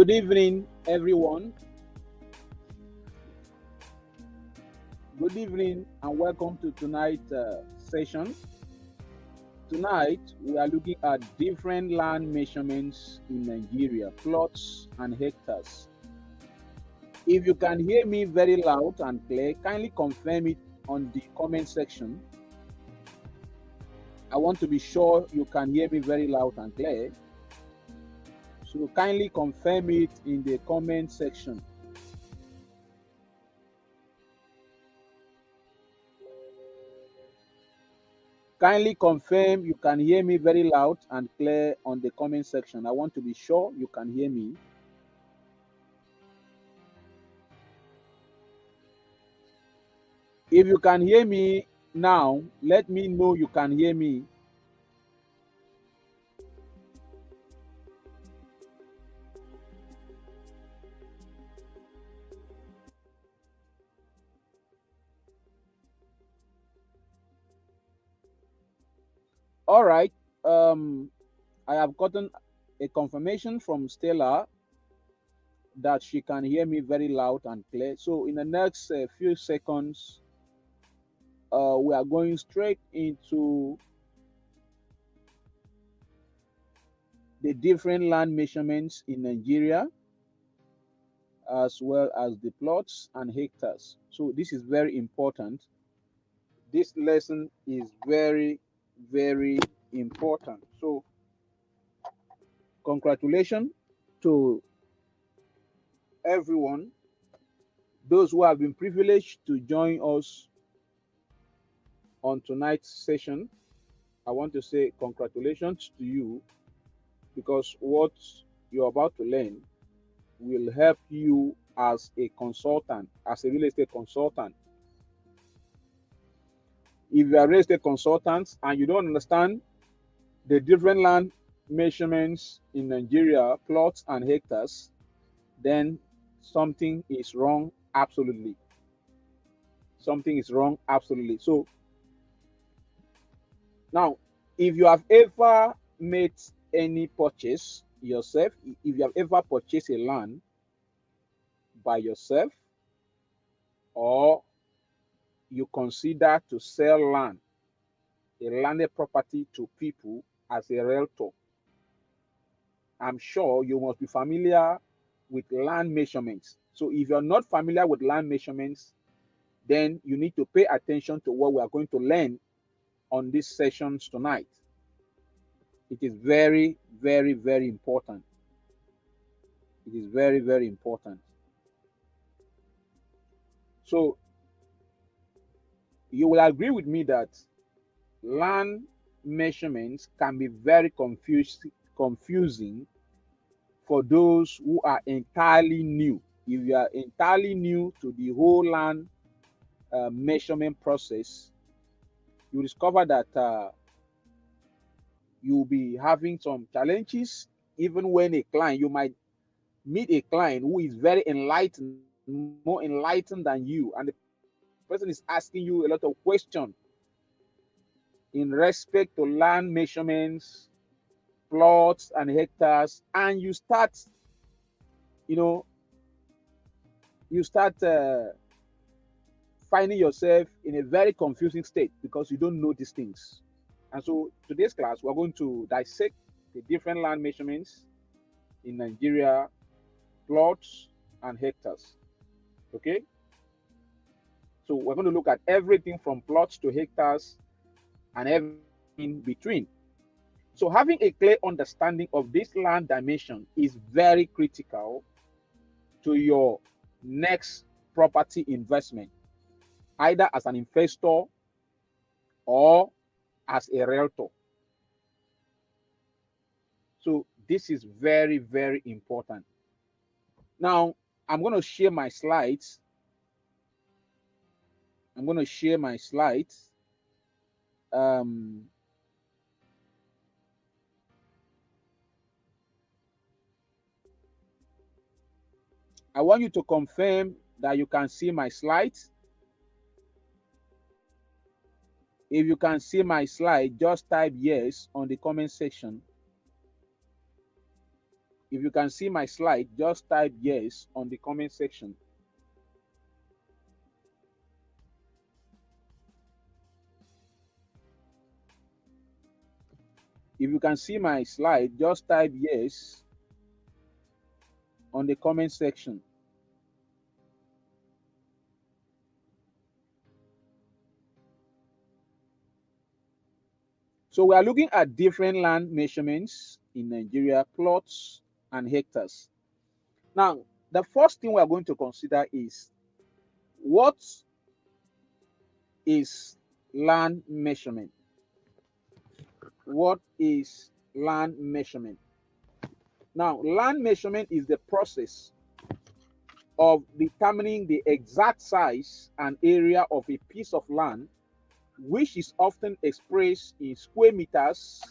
Good evening, everyone. Good evening, and welcome to tonight's session. Tonight, we are looking at different land measurements in Nigeria, plots and hectares. If you can hear me very loud and clear, kindly confirm it on the comment section. I want to be sure you can hear me very loud and clear. So kindly confirm it in the comment section. Kindly confirm you can hear me very loud and clear on the comment section. I want to be sure you can hear me. If you can hear me now, let me know you can hear me. All right. I have gotten a confirmation from Stella that she can hear me very loud and clear. So in the next few seconds, we are going straight into the different land measurements in Nigeria, as well as the plots and hectares. So this is very important. This lesson is very, very important. So congratulations to everyone, those who have been privileged to join us on tonight's session. I want to say congratulations to you, because what you're about to learn will help you as a consultant, as a real estate consultant. If you are a real estate consultant and you don't understand the different land measurements in Nigeria, plots and hectares, then something is wrong, absolutely. Something is wrong, absolutely. So now, if you have ever made any purchase yourself, if you have ever purchased a land by yourself, or you consider to sell land, a landed property to people as a realtor, I'm sure you must be familiar with land measurements. So if you're not familiar with land measurements, then you need to pay attention to what we are going to learn on these sessions tonight. It is very, very, very important. It is very, very important. So you will agree with me that land measurements can be very confusing for those who are entirely new. If you are entirely new to the whole land measurement process, you discover that you'll be having some challenges. Even when a client, you might meet a client who is very enlightened, more enlightened than you, and the person is asking you a lot of questions in respect to land measurements, plots, and hectares, and you start, you know, you start finding yourself in a very confusing state because you don't know these things. And so today's class, we're going to dissect the different land measurements in Nigeria, plots and hectares. Okay? So we're going to look at everything from plots to hectares and everything in between. So having a clear understanding of this land dimension is very critical to your next property investment, either as an investor or as a realtor. So this is very, very important. Now, I'm going to share my slides. I'm going to share my slides. I want you to confirm that you can see my slides. If you can see my slide, just type yes on the comment section. If you can see my slide, just type yes on the comment section. If you can see my slide, just type yes on the comment section. So we are looking at different land measurements in Nigeria, plots and hectares. Now, the first thing we are going to consider is what is land measurement? What is land measurement? Now, land measurement is the process of determining the exact size and area of a piece of land, which is often expressed in square meters,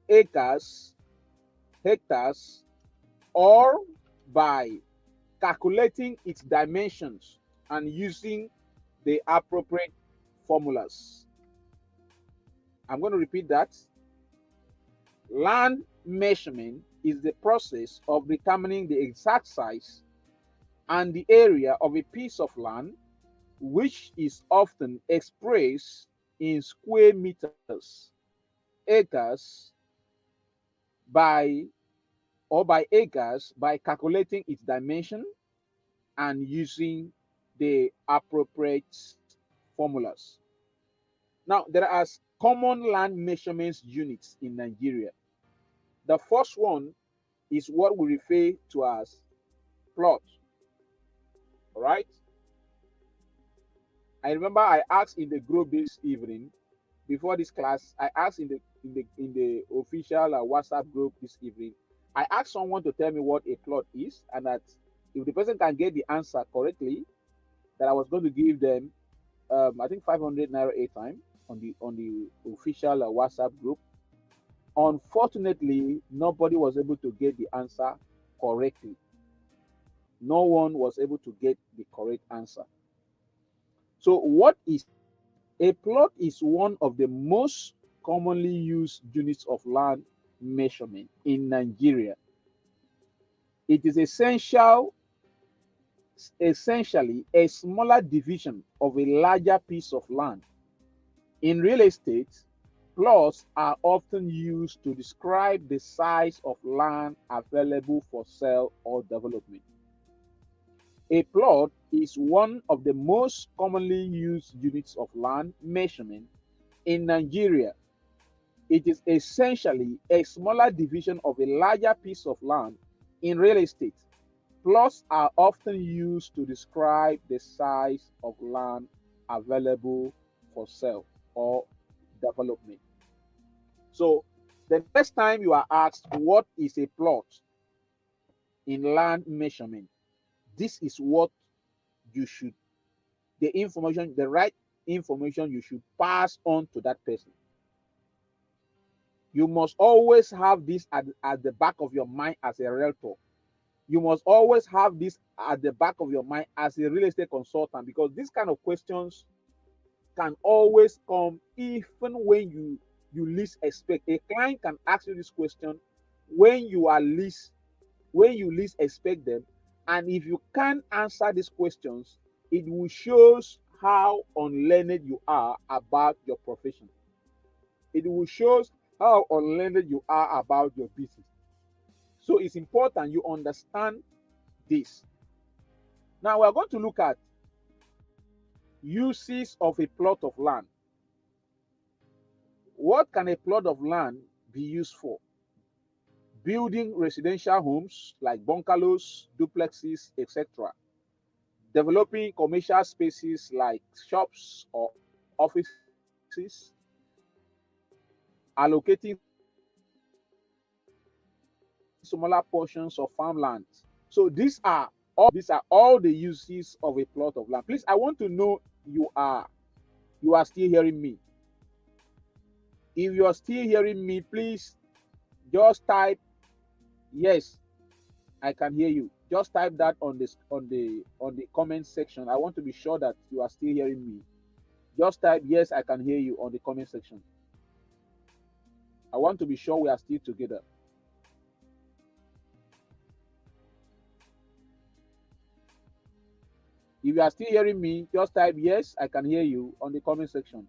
acres, hectares, or by calculating its dimensions and using the appropriate formulas. I'm going to repeat that. Land measurement is the process of determining the exact size and the area of a piece of land, which is often expressed in square meters, acres, by acres by calculating its dimension and using the appropriate formulas. Now, there are common land measurements units in Nigeria. The first one is what we refer to as plot. All right. I remember I asked in the group this evening, before this class, I asked in the official WhatsApp group this evening. I asked someone to tell me what a plot is, and that if the person can get the answer correctly, that I was going to give them, I think 500 naira airtime on the official WhatsApp group. Unfortunately, nobody was able to get the answer correctly. No one was able to get the correct answer. So, what is a plot? Is one of the most commonly used units of land measurement in Nigeria. It is essentially a smaller division of a larger piece of land. In real estate, plots are often used to describe the size of land available for sale or development. A plot is one of the most commonly used units of land measurement in Nigeria. It is essentially a smaller division of a larger piece of land. In real estate, plots are often used to describe the size of land available for sale or development. So, the next time you are asked what is a plot in land measurement, this is what you should, the right information you should pass on to that person. You must always have this at the back of your mind as a realtor. You must always have this at the back of your mind as a real estate consultant, because these kind of questions can always come even when you least expect. A client can ask you this question when you least expect them, and if you can't answer these questions, it will shows how unlearned you are about your profession. It will shows how unlearned you are about your business. So it's important you understand this. Now we're going to look at uses of a plot of land. What can a plot of land be used for? Building residential homes like bungalows, duplexes, etc. Developing commercial spaces like shops or offices. Allocating smaller portions of farmland. So these are all the uses of a plot of land. Please, I want to know you are still hearing me. If you are still hearing me, please just type yes, I can hear you. Just type that on the comment section. I want to be sure that you are still hearing me. Just type yes, I can hear you on the comment section. I want to be sure we are still together. If you are still hearing me, just type yes, I can hear you on the comment section.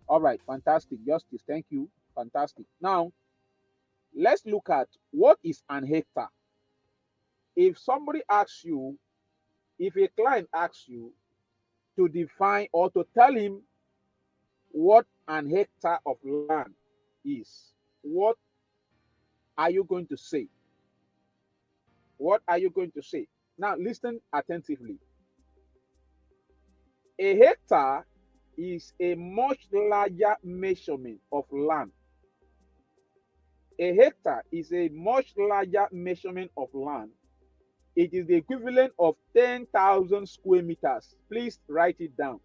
All right, fantastic. Justice, thank you. Fantastic. Now, let's look at what is an hectare. If somebody asks you, if a client asks you to define or to tell him what an hectare of land is, what are you going to say? What are you going to say? Now, listen attentively. A hectare is a much larger measurement of land. A hectare is a much larger measurement of land. It is the equivalent of 10,000 square meters. Please write it down.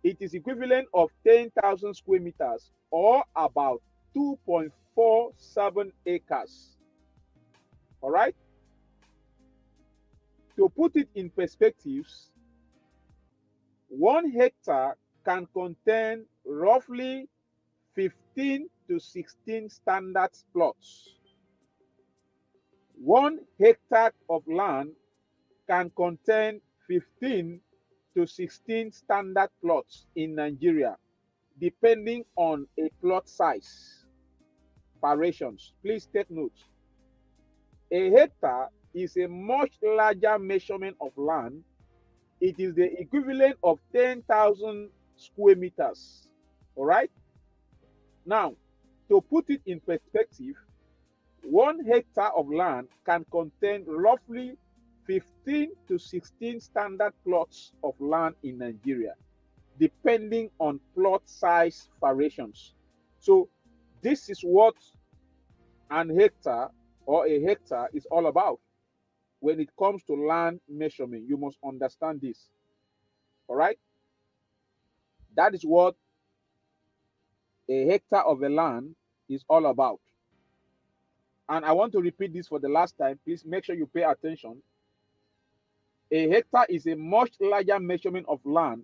It is equivalent of 10,000 square meters or about 2.47 acres. All right? To put it in perspectives, 1 hectare can contain roughly 15 to 16 standard plots. 1 hectare of land can contain 15 to 16 standard plots in Nigeria, depending on a plot size variations. Please take note. A hectare is a much larger measurement of land. It is the equivalent of 10,000 square meters. All right? Now, to put it in perspective, 1 hectare of land can contain roughly 15 to 16 standard plots of land in Nigeria, depending on plot size variations. So, this is what an hectare or a hectare is all about. When it comes to land measurement, you must understand this. All right? That is what a hectare of a land is all about. And I want to repeat this for the last time. Please make sure you pay attention. A hectare is a much larger measurement of land.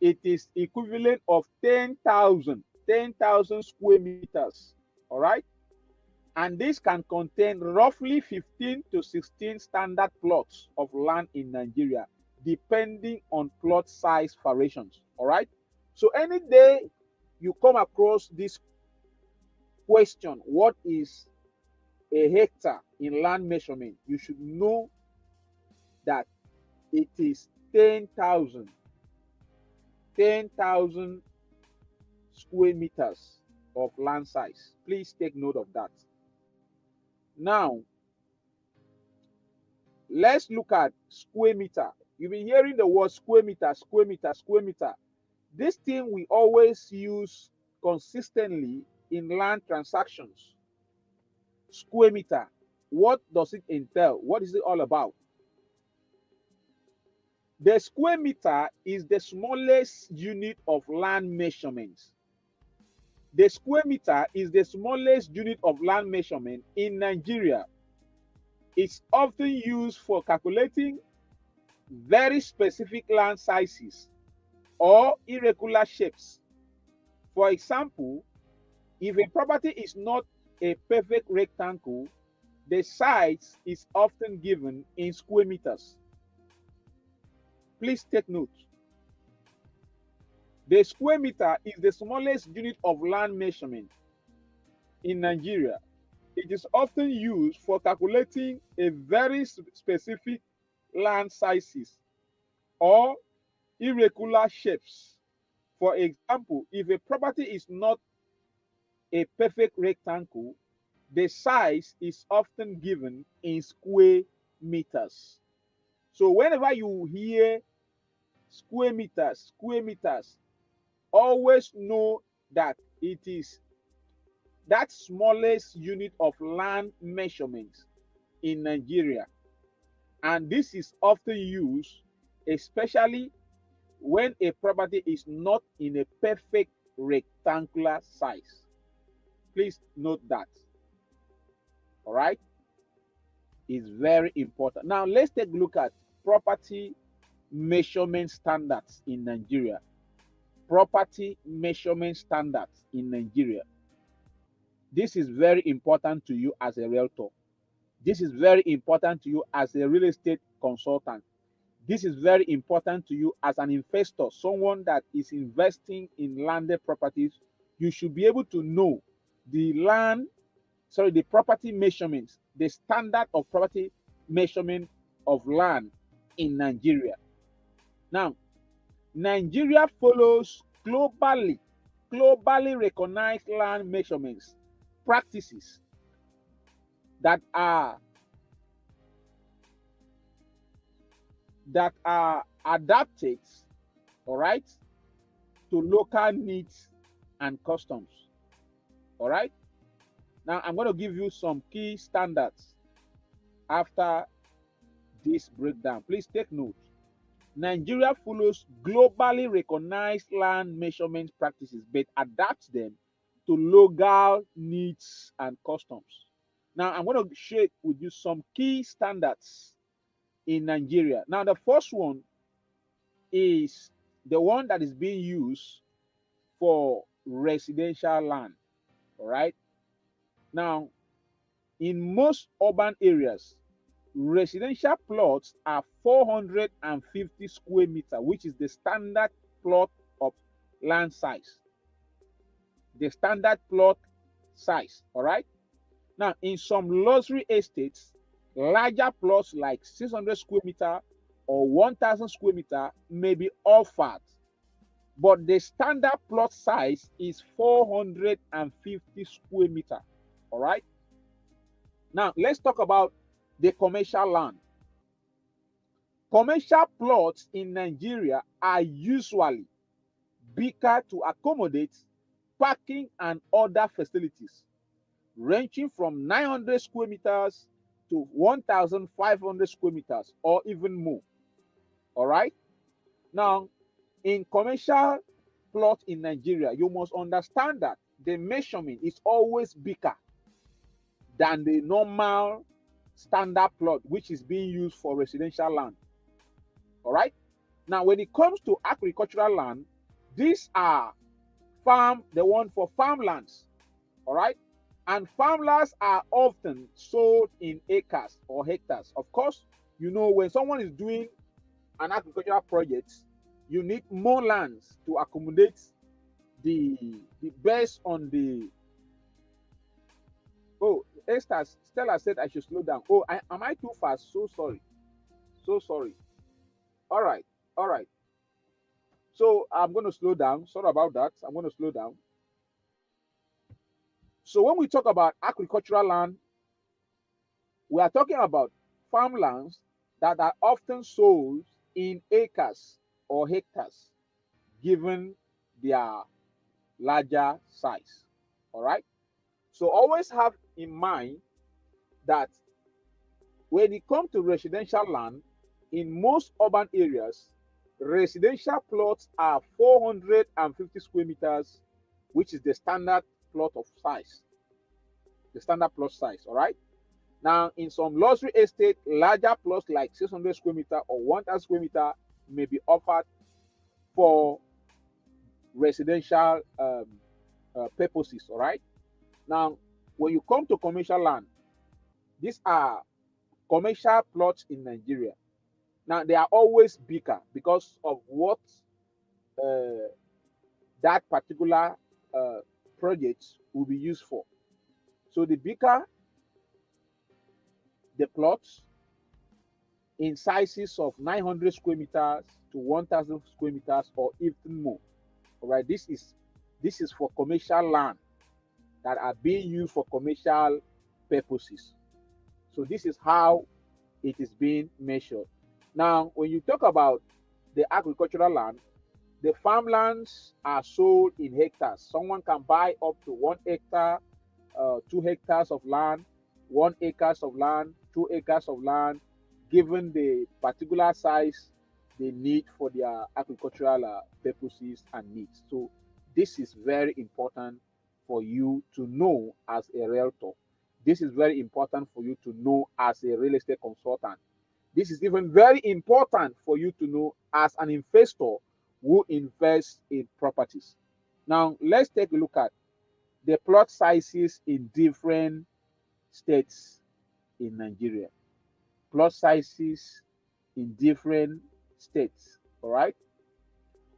It is equivalent of 10,000 square meters. All right? And this can contain roughly 15 to 16 standard plots of land in Nigeria, depending on plot size variations. All right? So any day you come across this question, what is a hectare in land measurement, you should know that it is 10,000 square meters of land size. Please take note of that. Now, let's look at square meter. You've been hearing the word square meter, square meter, square meter. This thing we always use consistently in land transactions. Square meter. What does it entail? What is it all about? The square meter is the smallest unit of land measurements. The square meter is the smallest unit of land measurement in Nigeria. It's often used for calculating very specific land sizes or irregular shapes. For example, if a property is not a perfect rectangle, the size is often given in square meters. Please take note. The square meter is the smallest unit of land measurement in Nigeria. It is often used for calculating a very specific land sizes or irregular shapes. For example, if a property is not a perfect rectangle, the size is often given in square meters. So whenever you hear square meters, always know that it is that smallest unit of land measurement in Nigeria. And this is often used, especially when a property is not in a perfect rectangular size. Please note that. All right? It's very important. Now, let's take a look at property measurement standards in Nigeria. Property measurement standards in Nigeria. This is very important to you as a realtor. This is very important to you as a real estate consultant. This is very important to you as an investor, someone that is investing in landed properties. You should be able to know the the property measurements, the standard of property measurement of land in Nigeria. Now, Nigeria follows globally recognized land measurements practices that are adapted, all right, to local needs and customs. All right. Now I'm going to give you some key standards after this breakdown. Please take note. Nigeria follows globally recognized land measurement practices but adapts them to local needs and customs. Now I'm going to share with you some key standards in Nigeria. Now the first one is the one that is being used for residential land. All right. Now, in most urban areas, residential plots are 450 square meter, which is the standard plot of land size. The standard plot size. All right. Now, in some luxury estates, larger plots like 600 square meter or 1,000 square meter may be offered, but the standard plot size is 450 square meter. All right. Now, let's talk about the commercial land. Commercial plots in Nigeria are usually bigger to accommodate parking and other facilities, ranging from 900 square meters to 1,500 square meters or even more. All right. Now, in commercial plot in Nigeria, you must understand that the measurement is always bigger than the normal standard plot, which is being used for residential land. All right. Now, when it comes to agricultural land, these are the one for farmlands. All right. And farmlands are often sold in acres or hectares. Of course, you know, when someone is doing an agricultural project, you need more lands to accommodate the best on the. Oh, Stella said I should slow down. Oh, am I too fast? So sorry. So sorry. All right. All right. So I'm going to slow down. Sorry about that. I'm going to slow down. So when we talk about agricultural land, we are talking about farmlands that are often sold in acres or hectares, given their larger size. All right. So always have in mind that when it comes to residential land, in most urban areas, residential plots are 450 square meters, which is the standard plot of size. The standard plot size, all right? Now, in some luxury estate, larger plots like 600 square meter or 1,000 square meter may be offered for residential purposes, all right? Now, when you come to commercial land, these are commercial plots in Nigeria. Now, they are always bigger because of what that particular project will be used for. So the bigger the plots in sizes of 900 square meters to 1,000 square meters or even more. All right, this is for commercial land that are being used for commercial purposes. So this is how it is being measured. Now, when you talk about the agricultural land, the farmlands are sold in hectares. Someone can buy up to 1 hectare, 2 hectares of land, 1 acres of land, 2 acres of land, given the particular size they need for their agricultural purposes and needs. So this is very important for you to know as a realtor. This is very important for you to know as a real estate consultant. This is even very important for you to know as an investor who invests in properties. Now, let's take a look at the plot sizes in different states in Nigeria. Plot sizes in different states. All right.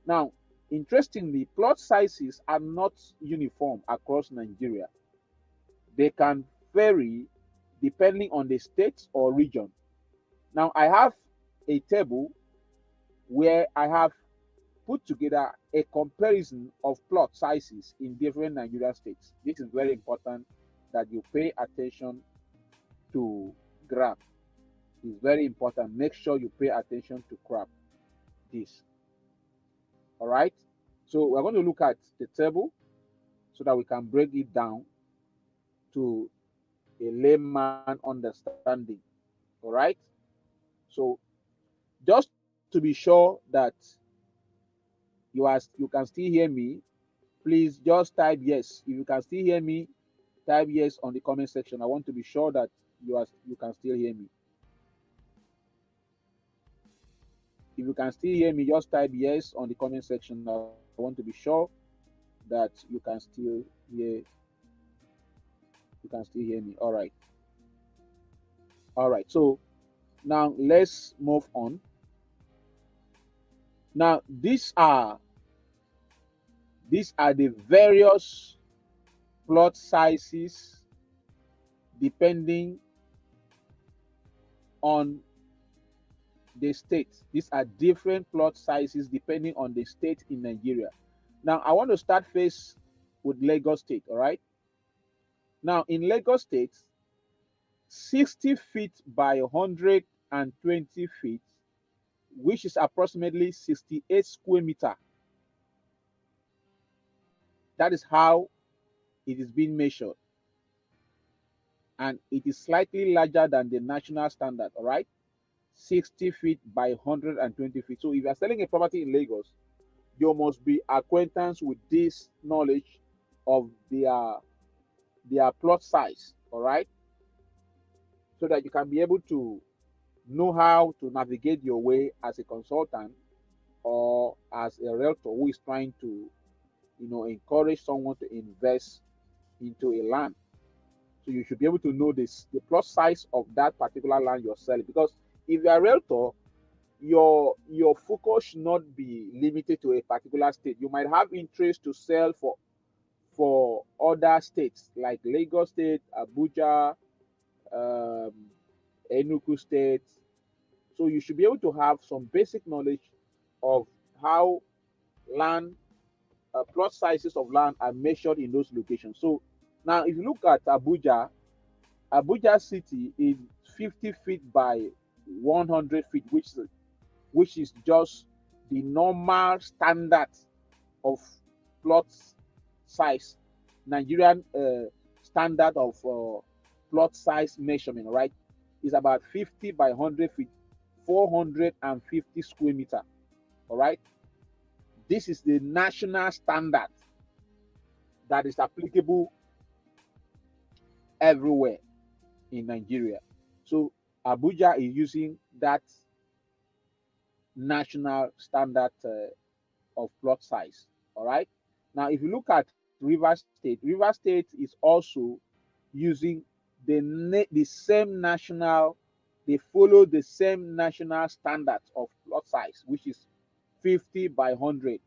Now, interestingly, plot sizes are not uniform across Nigeria. They can vary depending on the state or region. Now, I have a table where I have put together a comparison of plot sizes in different Nigerian states. This is very important that you pay attention to graph. It's very important. Make sure you pay attention to graph this. All right. So we're going to look at the table so that we can break it down to a layman understanding. All right. So just to be sure that you can still hear me, please just type yes. If you can still hear me, type yes on the comment section. I want to be sure that you can still hear me. If you can still hear me, just type yes on the comment section. I want to be sure that you can still hear me. All right. All right. So now let's move on. Now these are the various plot sizes depending on the state. These are different plot sizes depending on the state in Nigeria. Now, I want to start first with Lagos State, all right? Now, in Lagos State, 60 feet by 120 feet, which is approximately 68 square meter. That is how it is being measured. And it is slightly larger than the national standard, all right? 60 feet by 120 feet. So if you are selling a property in Lagos, you must be acquaintance with this knowledge of their plot size, all right? So that you can be able to know how to navigate your way as a consultant or as a realtor who is trying to, encourage someone to invest into a land. So you should be able to know the plot size of that particular land you're selling. Because if you're a realtor, your focus should not be limited to a particular state. You might have interest to sell for other states like Lagos State, Abuja, um, Enugu State. So you should be able to have some basic knowledge of how land plot sizes of land are measured in those locations. So now, if you look at Abuja City is 50 feet by 100 feet, which is just the normal standard of plot size, Nigerian standard of plot size measurement, right? Is about 50 by 100 feet, 450 square meter, all right? This is the national standard that is applicable everywhere in Nigeria. So Abuja is using that national standard of plot size. All right. Now, if you look at River State is also using the same national. They follow the same national standards of plot size, which is 50 by 100,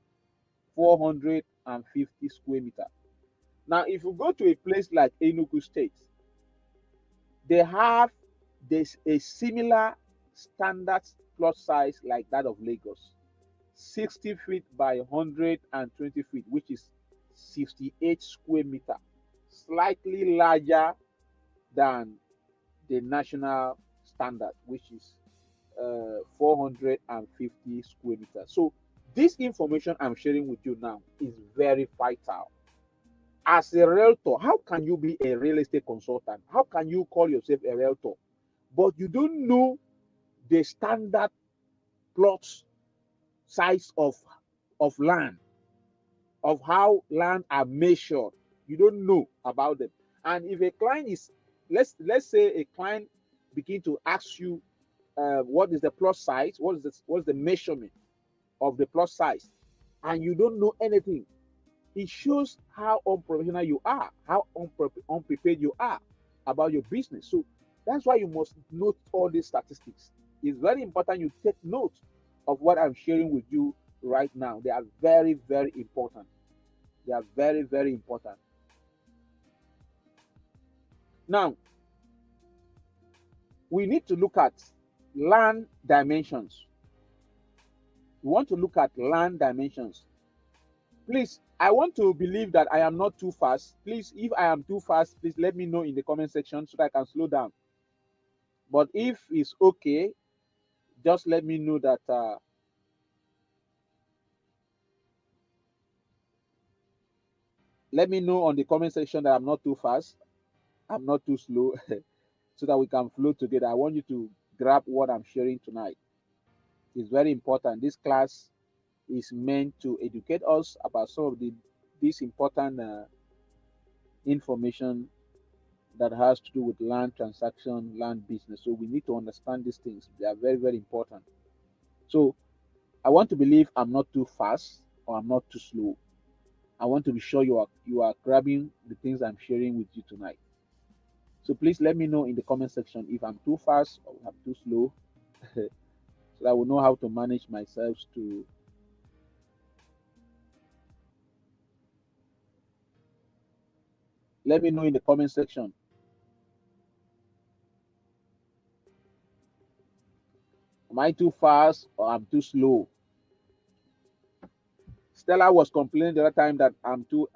450 square meter. Now, if you go to a place like Enugu State, they have a similar standard plot size like that of Lagos, 60 feet by 120 feet, which is 68 square meter, slightly larger than the national standard, which is 450 square meters. So this information I'm sharing with you now is very vital. As a realtor, how can you be a real estate consultant? How can you call yourself a realtor, but you don't know the standard plots size of land, of how land are measured? You don't know about them. And if a client is, let's say a client begin to ask you what is the plot size, what's the measurement of the plot size, and you don't know anything, it shows how unprofessional you are, how unprepared you are about your business. So that's why you must note all these statistics. It's very important you take note of what I'm sharing with you right now. They are very, very important. They are very, very important. Now, we need to look at land dimensions. We want to look at land dimensions. Please, I want to believe that I am not too fast. Please, if I am too fast, please let me know in the comment section so that I can slow down. But if it's okay, just let me know that let me know on the comment section that I'm not too fast, I'm not too slow, so that we can flow together. I want you to grab what I'm sharing tonight. It's very important. This class is meant to educate us about some of this important information that has to do with land transaction, land business. So we need to understand these things. They are very, very important. So I want to believe I'm not too fast or I'm not too slow. I want to be sure you are grabbing the things I'm sharing with you tonight. So please let me know in the comment section if I'm too fast or I'm too slow, so that I will know how to manage myself to. Let me know in the comment section. Am I too fast or I'm too slow? Stella was complaining the other time that I'm too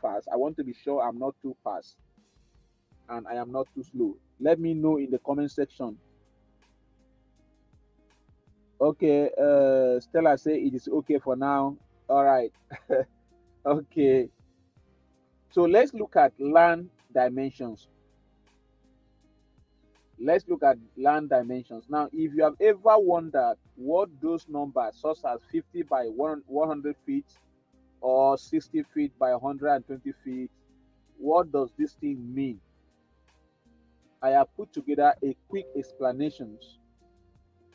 fast. I want to be sure I'm not too fast and I am not too slow. Let me know in the comment section. Okay, Stella say it is okay for now. All right. Okay. So let's look at land dimensions. Let's look at land dimensions. Now, if you have ever wondered what those numbers, such as 50 by 100 feet or 60 feet by 120 feet, what does this thing mean? I have put together a quick explanations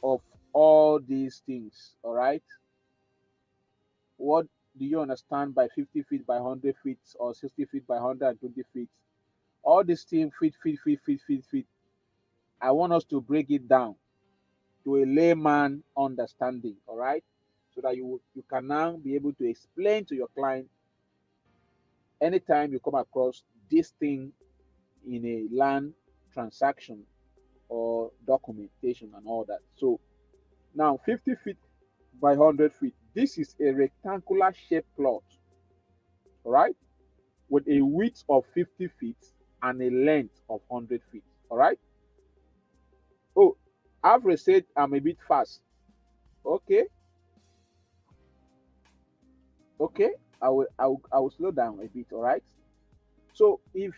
of all these things. All right. What do you understand by 50 feet by 100 feet or 60 feet by 120 feet? All these things, feet. I want us to break it down to a layman understanding. All right. So that you can now be able to explain to your client anytime you come across this thing in a land transaction or documentation and all that. So now 50 feet by 100 feet. This is a rectangular shaped plot, all right, with a width of 50 feet and a length of 100 feet, all right. Oh, I've said I'm a bit fast. Okay, okay, I will slow down a bit, all right. So if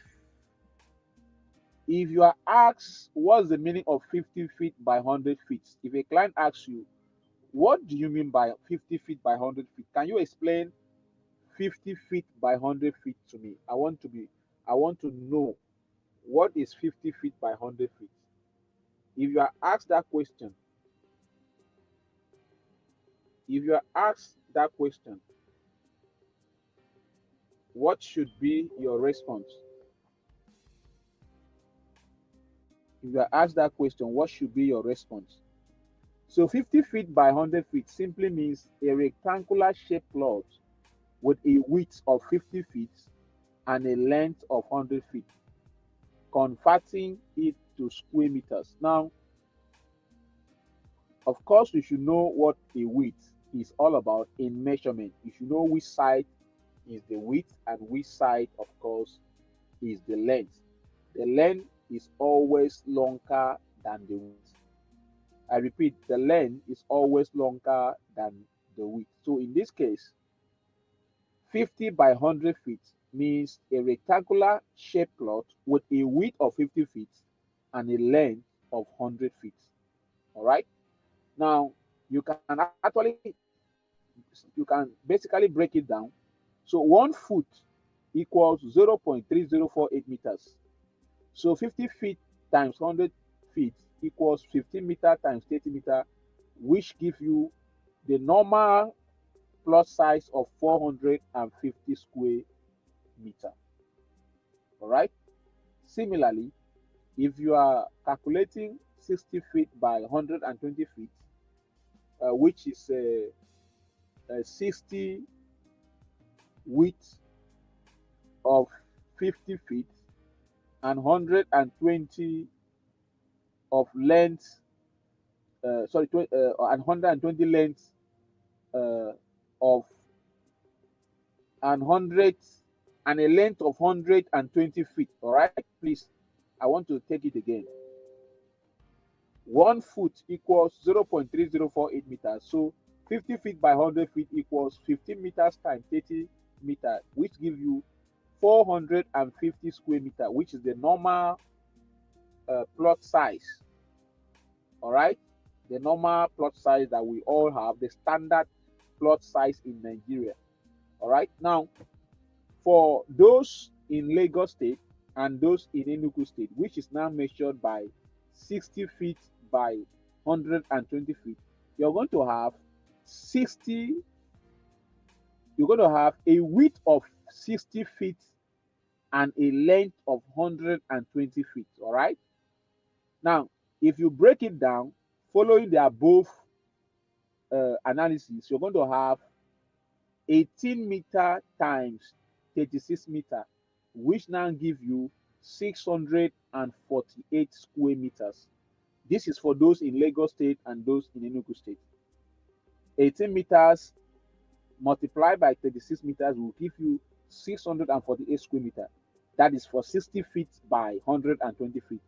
you are asked what's the meaning of 50 feet by 100 feet, if a client asks you, what do you mean by 50 feet by 100 feet? Can you explain 50 feet by 100 feet to me? I want to know what is 50 feet by 100 feet. If you are asked that question, if you are asked that question, what should be your response? If you are asked that question, what should be your response? So 50 feet by 100 feet simply means a rectangular shaped plot with a width of 50 feet and a length of 100 feet, converting it to square meters. Now, of course, you should know what a width is all about in measurement. You should know which side is the width and which side, of course, is the length. The length is always longer than the width. I repeat, the length is always longer than the width. So in this case, 50 by 100 feet means a rectangular shaped plot with a width of 50 feet and a length of 100 feet. All right. Now, you can actually, you can basically break it down. So 1 foot equals 0.3048 meters. So 50 feet times 100 feet equals 15 meter times 30 meter, which gives you the normal plot size of 450 square meter. All right. Similarly, if you are calculating 60 feet by 120 feet, which is 60 width of 50 feet and 120 of length, and 120 length uh, of and 100 and a length of 120 feet. All right, please, I want to take it again. 1 foot equals 0.3048 meters. So 50 feet by 100 feet equals 15 meters times 30 meters, which gives you 450 square meter, which is the normal plot size. All right, the normal plot size that we all have, the standard plot size in Nigeria. All right, now for those in Lagos State and those in Enugu State, which is now measured by 60 feet by 120 feet, you're going to have 60, you're going to have a width of 60 feet and a length of 120 feet. All right. Now, if you break it down, following the above analysis, you're going to have 18 meter times 36 meter, which now give you 648 square meters. This is for those in Lagos State and those in Enugu State. 18 meters multiplied by 36 meters will give you 648 square meter. That is for 60 feet by 120 feet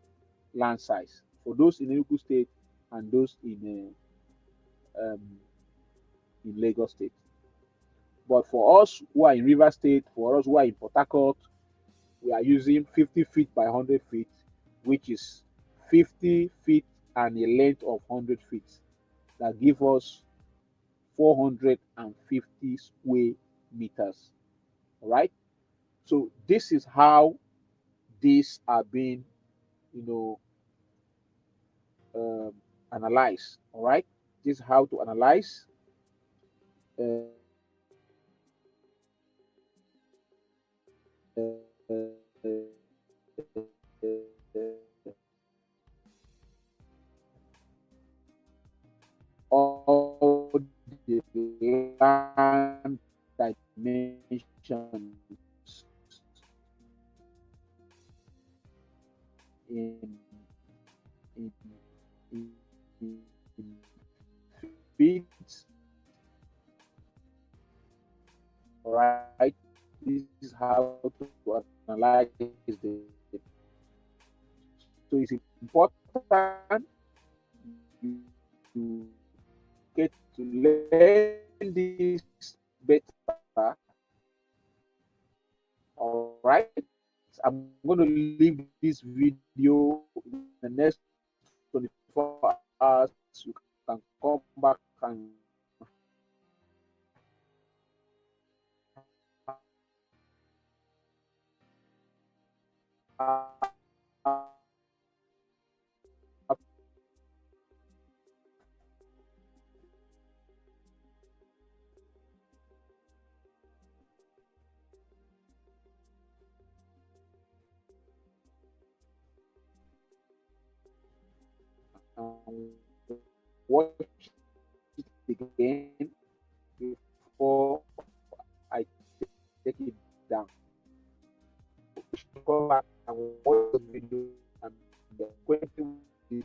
land size for those in Enugu State and those in Lagos State. But for us who are in River State, for us who are in Port Harcourt, we are using 50 feet by 100 feet, which is 50 feet and a length of 100 feet. That gives us 450 square meters. All right. So this is how these are being, you know, analyzed. All right. This is how to analyze all the land dimensions in in, in feet. All right, this is how to analyze the. So it's important you get to learn this better. All right, I'm going to leave this video in the next 24 hours. You can come back and watch it again before I take it down. Come back and watch the video and the question is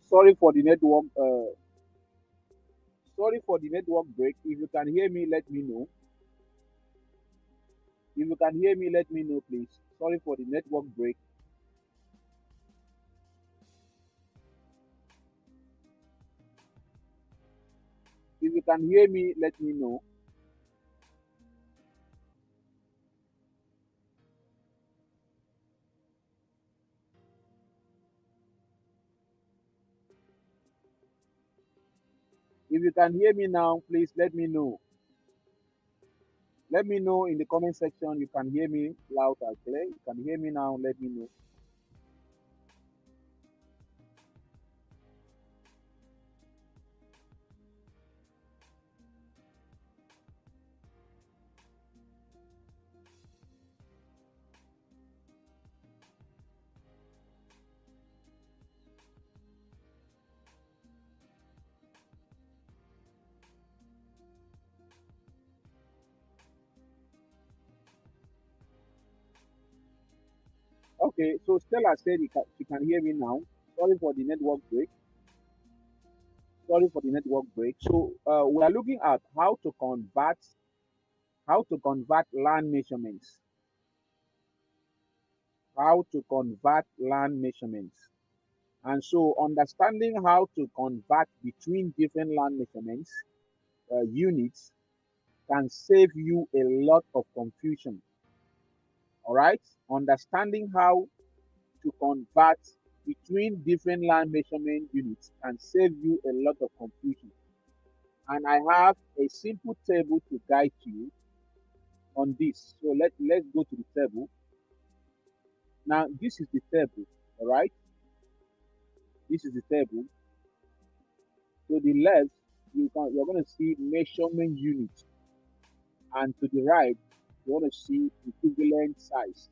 Sorry for the network. Sorry for the network break. If you can hear me, let me know. If you can hear me, let me know, please. Sorry for the network break. If you can hear me, let me know. If you can hear me now, please let me know. Let me know in the comment section. You can hear me loud and clear. You can hear me now. Let me know. Okay, so Stella said she can hear me now. Sorry for the network break. Sorry for the network break. So we are looking at how to convert land measurements. How to convert land measurements. And so understanding how to convert between different land measurements units can save you a lot of confusion. All right, understanding how to convert between different land measurement units can save you a lot of confusion. And I have a simple table to guide you on this. So let's go to the table. Now this is the table. All right, this is the table. To the left, you're going to see measurement unit, and to the right, you want to see equivalent size.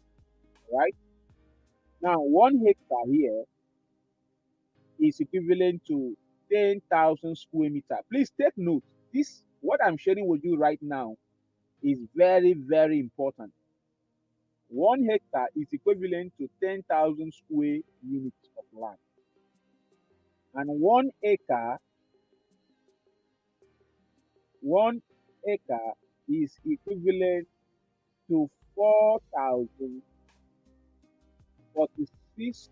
All right. Now 1 hectare here is equivalent to 10,000 square meter. Please take note. This what I'm sharing with you right now is very, very important. 1 hectare is equivalent to 10,000 square units of land. And 1 acre is equivalent to 4,046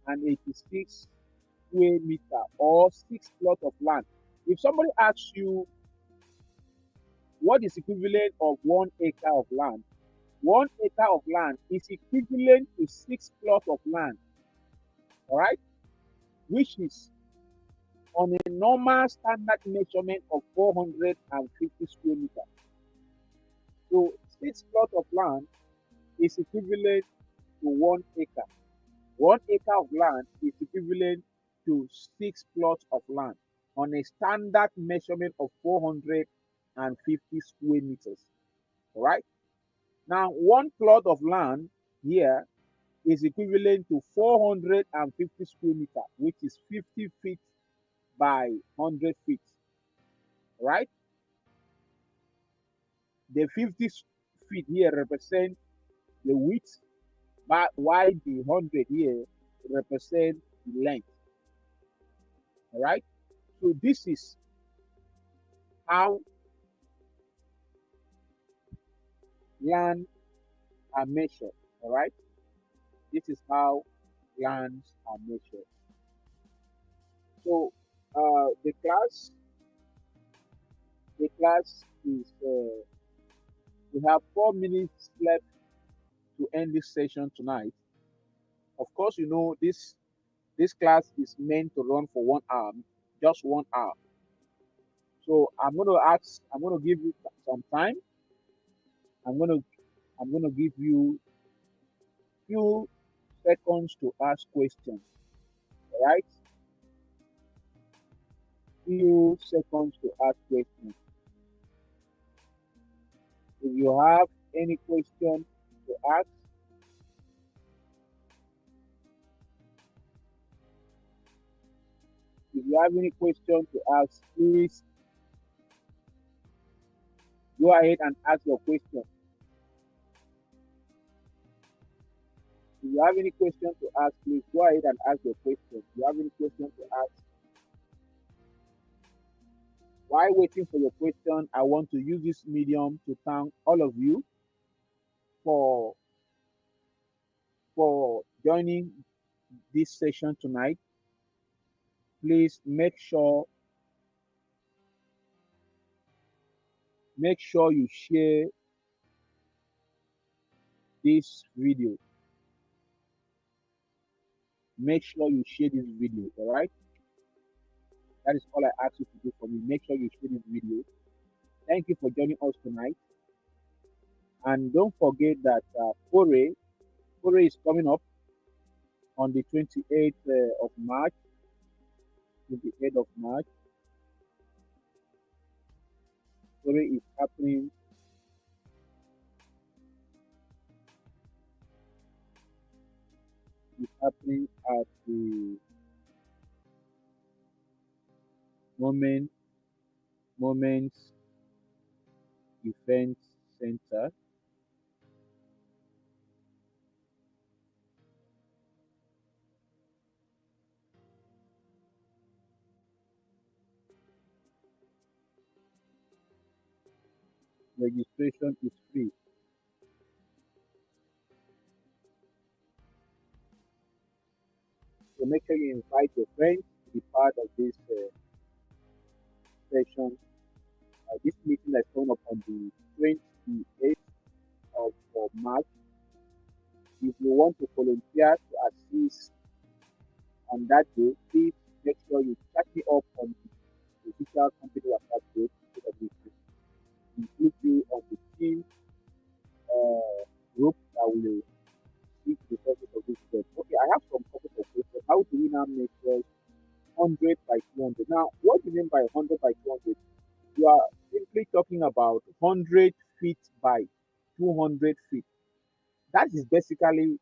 and 86 square meter or 6 plots of land. If somebody asks you what is equivalent of 1 acre of land, 1 acre of land is equivalent to 6 plots of land. All right. which is on a normal standard measurement of 450 square meters. So 6 plots of land is equivalent to 1 acre. 1 acre of land is equivalent to 6 plots of land on a standard measurement of 450 square meters. All right. Now, 1 plot of land here is equivalent to 450 square meters, which is 50 feet by 100 feet. All right. The 50 feet here represent the width, but while the 100 here represent the length. All right. So this is how land are measured. All right. This is how lands are measured. So the class is we have 4 minutes left to end this session tonight. Of course, you know this class is meant to run for 1 hour, just 1 hour. So I'm going to give you some time. I'm going to give you few seconds to ask questions. All right? Few seconds to ask questions. If you have any question to ask, please go ahead and ask your question. If you have any question to ask, please go ahead and ask your question. If you have any question to ask, while waiting for your question, I want to use this medium to thank all of you for joining this session tonight. Please make sure you share this video. Make sure you share this video, all right? That is all I ask you to do for me. Make sure you share this video. Thank you for joining us tonight. And don't forget that Foray is coming up on the 28th of March. 28th of March. Foray is happening at the Moments Event Center. Registration is free. So make sure you invite your friends to be part of this session. This meeting is coming up on the 28th of March. If you want to volunteer to assist on that day, please make sure you chat me up on the official company WhatsApp group so that we can include you on the team group that will see the purpose of this event. Okay, I have some purpose of questions. How do we now measure 100 by 200? Now, what do you mean by 100 by 200? You are simply talking about 100 feet by 200 feet. That is basically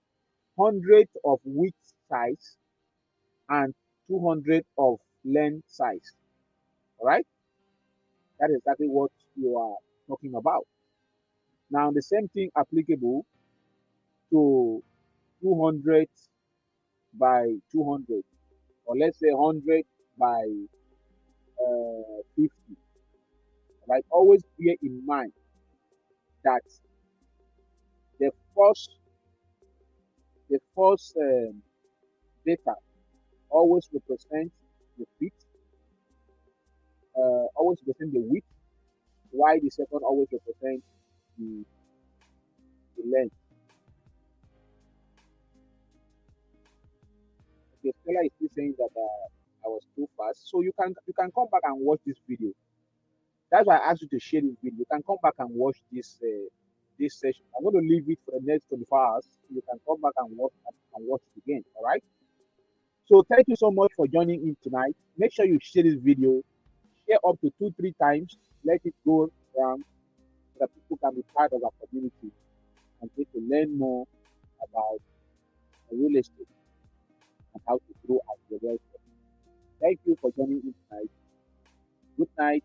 100 of width size and 200 of length size. All right? That is exactly what you are talking about. Now, the same thing applicable to 200 by 200, or let's say 100 by 50. Right? Always bear in mind that the first data always represents the feet, always represent the width, while the second always represents the length. Okay, Stella is still saying that I was too fast. So you can come back and watch this video. That's why I asked you to share this video. You can come back and watch this session. I'm going to leave it for the next 24 hours. You can come back and watch it again. All right. So thank you so much for joining in tonight. Make sure you share this video. Share up to 2-3 times. Let it go around so that people can be part of our community and get to learn more about real estate and how to grow as a wealth. Thank you for joining in tonight. Good night.